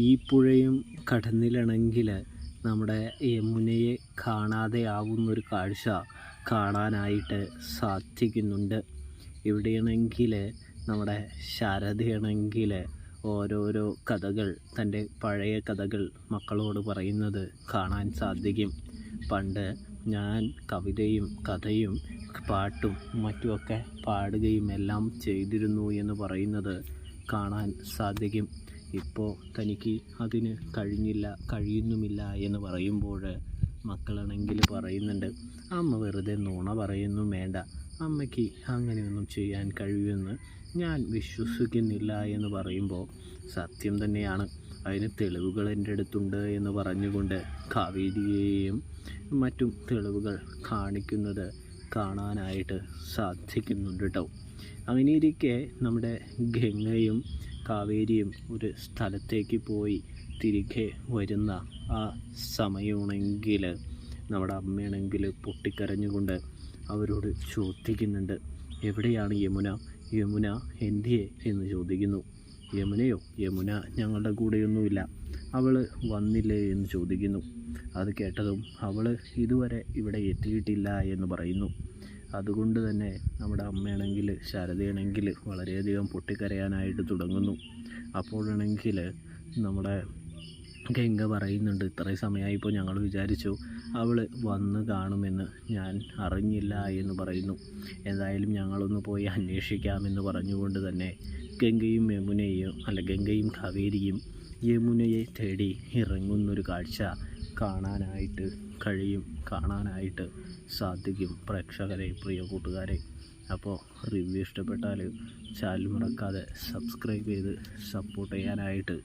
ഈ പുഴയും കടന്നിലാണെങ്കിൽ നമ്മുടെ യമുനയെ കാണാതെ ആവുന്നൊരു കാഴ്ച കാണാനായിട്ട് സാധിക്കുന്നുണ്ട്. ഇവിടെയാണെങ്കിൽ നമ്മുടെ ശാരദയാണെങ്കിൽ ഓരോരോ കഥകൾ, തൻ്റെ പഴയ കഥകൾ മക്കളോട് പറയുന്നത് കാണാൻ സാധിക്കും. പണ്ട് ഞാൻ കവിതയും കഥയും പാട്ടും മറ്റുമൊക്കെ പാടുകയും എല്ലാം ചെയ്തിരുന്നു എന്ന് പറയുന്നത് കാണാൻ സാധിക്കും. ഇപ്പോൾ തനിക്ക് അതിന് കഴിയുന്നുമില്ല എന്ന് പറയുമ്പോൾ മക്കളാണെങ്കിൽ പറയുന്നുണ്ട്, അമ്മ വെറുതെ നുണ പറയുന്നു, വേണ്ട, അമ്മയ്ക്ക് അങ്ങനെയൊന്നും ചെയ്യാൻ കഴിയുമെന്ന് ഞാൻ വിശ്വസിക്കുന്നില്ല എന്ന് പറയുമ്പോൾ സത്യം തന്നെയാണ്. അതിന് തെളിവുകൾ എൻ്റെ അടുത്തുണ്ട് എന്ന് പറഞ്ഞുകൊണ്ട് കാവേരിയെയും മറ്റും തെളിവുകൾ കാണിക്കുന്നത് കാണാനായിട്ട് സാധിക്കുന്നുണ്ട് കേട്ടോ. അങ്ങനെയിരിക്കെ നമ്മുടെ ഗംഗയും കാവേരിയും ഒരു സ്ഥലത്തേക്ക് പോയി തിരികെ വരുന്ന ആ സമയമാണെങ്കിൽ നമ്മുടെ അമ്മയാണെങ്കിൽ പൊട്ടിക്കരഞ്ഞുകൊണ്ട് അവരോട് ചോദിക്കുന്നുണ്ട്, എവിടെയാണ് യമുന? യമുന എന്തിയെ എന്ന് ചോദിക്കുന്നു. യമുനയോ? യമുന ഞങ്ങളുടെ കൂടെയൊന്നുമില്ല, അവൾ വന്നില്ലേ എന്ന് ചോദിക്കുന്നു. അത് കേട്ടതും അവൾ ഇതുവരെ ഇവിടെ എത്തിയിട്ടില്ല എന്ന് പറയുന്നു. അതുകൊണ്ട് തന്നെ നമ്മുടെ അമ്മയാണെങ്കിൽ, ശാരദയാണെങ്കിൽ വളരെയധികം പൊട്ടിക്കരയാനായിട്ട് തുടങ്ങുന്നു. അപ്പോഴാണെങ്കിൽ നമ്മുടെ ഗംഗ പറയുന്നുണ്ട്, ഇത്രയും സമയമായിപ്പോൾ ഞങ്ങൾ വിചാരിച്ചു അവൾ വന്ന് കാണുമെന്ന്, ഞാൻ അറിഞ്ഞില്ല എന്ന് പറയുന്നു. എന്തായാലും ഞങ്ങളൊന്ന് പോയി അന്വേഷിക്കാമെന്ന് പറഞ്ഞുകൊണ്ട് തന്നെ ഗംഗയും കാവേരിയും യമുനയെ തേടി ഇറങ്ങുന്നൊരു കാഴ്ച കാണാനായിട്ട് സാധിക്കും പ്രേക്ഷകരെ, പ്രിയ കൂട്ടുകാരെ. അപ്പോൾ റിവ്യൂ ഇഷ്ടപ്പെട്ടാൽ ചാനൽ മറക്കാതെ സബ്സ്ക്രൈബ് ചെയ്ത് സപ്പോർട്ട് ചെയ്യാനായിട്ട്